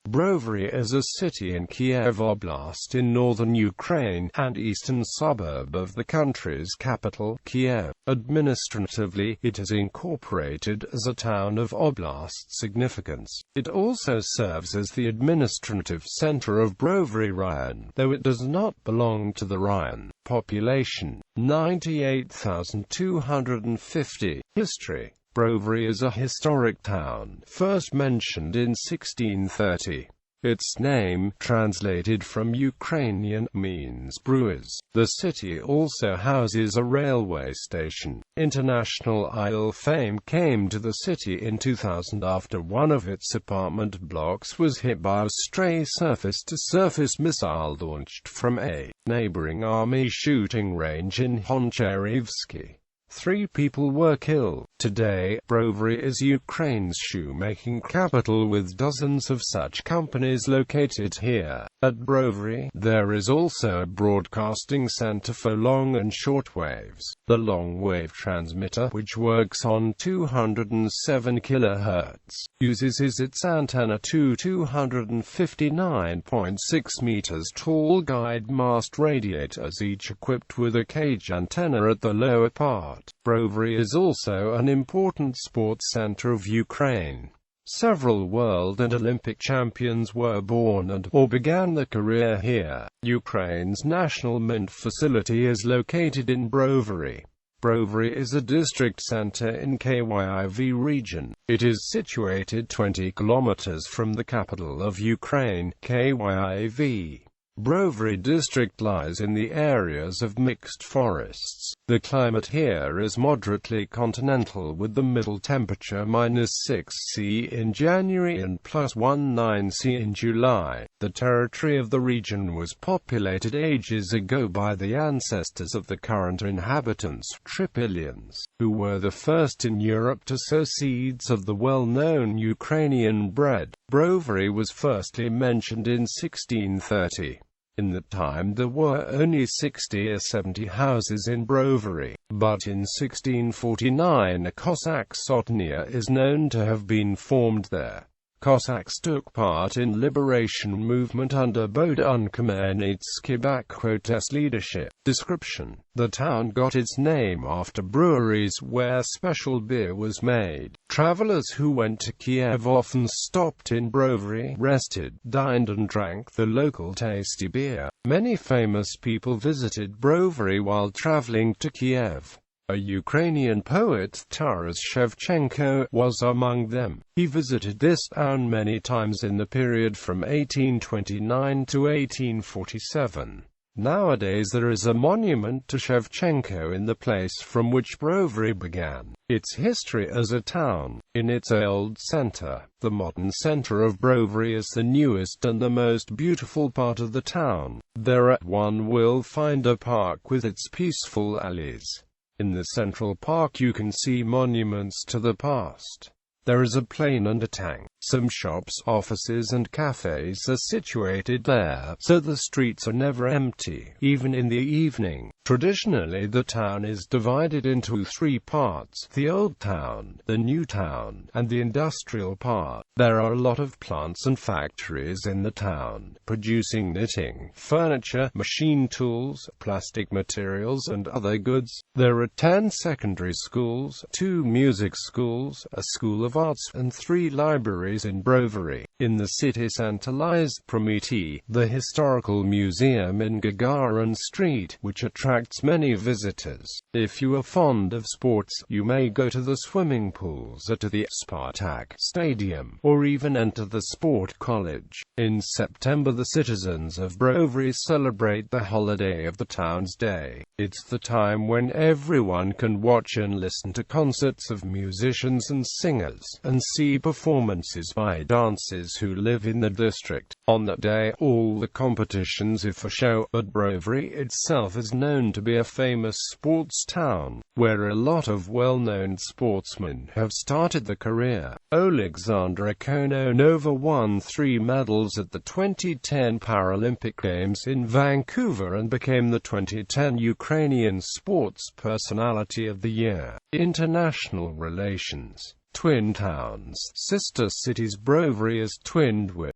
Brovary is a city in Kiev Oblast in northern Ukraine, and eastern suburb of the country's capital, Kiev. Administratively, it is incorporated as a town of oblast significance. It also serves as the administrative center of Brovary Raion, though it does not belong to the raion. Population: 98,250. History: Brovary is a historic town, first mentioned in 1630. Its name, translated from Ukrainian, means brewers. The city also houses a railway station. International idol fame came to the city in 2000 after one of its apartment blocks was hit by a stray surface-to-surface missile launched from a neighboring army shooting range in Honcherivsky. 3 people were killed. Today, Brovary is Ukraine's shoemaking capital with dozens of such companies located here. At Brovary, there is also a broadcasting center for long and short waves. The long-wave transmitter, which works on 207 kHz, uses its antenna two 259.6 meters tall guide mast radiators, each equipped with a cage antenna at the lower part. Brovary is also an important sports center of Ukraine. Several world and Olympic champions were born and/or began their career here. Ukraine's national mint facility is located in Brovary. Brovary is a district center in Kiev region. It is situated 20 kilometers from the capital of Ukraine, Kiev. Brovary district lies in the areas of mixed forests. The climate here is moderately continental with the middle temperature -6°C in January and +19°C in July. The territory of the region was populated ages ago by the ancestors of the current inhabitants, Tripolians, who were the first in Europe to sow seeds of the well-known Ukrainian bread. Brovary was firstly mentioned in 1630. In that time there were only 60 or 70 houses in Brovary, but in 1649 a Cossack sotnia is known to have been formed there. Cossacks took part in liberation movement under Albedo-ukr leadership. Description: the town got its name after breweries where special beer was made. Travelers who went to Kiev often stopped in Brovary, rested, dined and drank the local tasty beer. Many famous people visited Brovary while traveling to Kiev. A Ukrainian poet, Taras Shevchenko, was among them. He visited this town many times in the period from 1829 to 1847. Nowadays there is a monument to Shevchenko in the place from which Brovary began its history as a town. In its old center, the modern center of Brovary is the newest and the most beautiful part of the town. There one will find a park with its peaceful alleys. In the central park you can see monuments to the past. There is a plane and a tank. Some shops, offices and cafes are situated there, so the streets are never empty, even in the evening. Traditionally the town is divided into 3 parts: the old town, the new town, and the industrial part. There are a lot of plants and factories in the town, producing knitting, furniture, machine tools, plastic materials and other goods. There are 10 secondary schools, 2 music schools, a school of arts, and 3 libraries in Brovary. In the city center lies Prometi, the historical museum in Gagarin Street, which attracts many visitors. If you are fond of sports, you may go to the swimming pools or to the Spartak Stadium, or even enter the sport college. In September the citizens of Brovary celebrate the holiday of the town's day. It's the time when everyone can watch and listen to concerts of musicians and singers, and see performances by dancers who live in the district. On that day, all the competitions are for show, but Brovary itself is known to be a famous sports town, where a lot of well-known sportsmen have started their career. Alexandra Kononova won 3 medals at the 2010 Paralympic Games in Vancouver and became the 2010 Ukrainian Sports Personality of the Year. International relations. Twin towns. Sister cities. Brovary is twinned with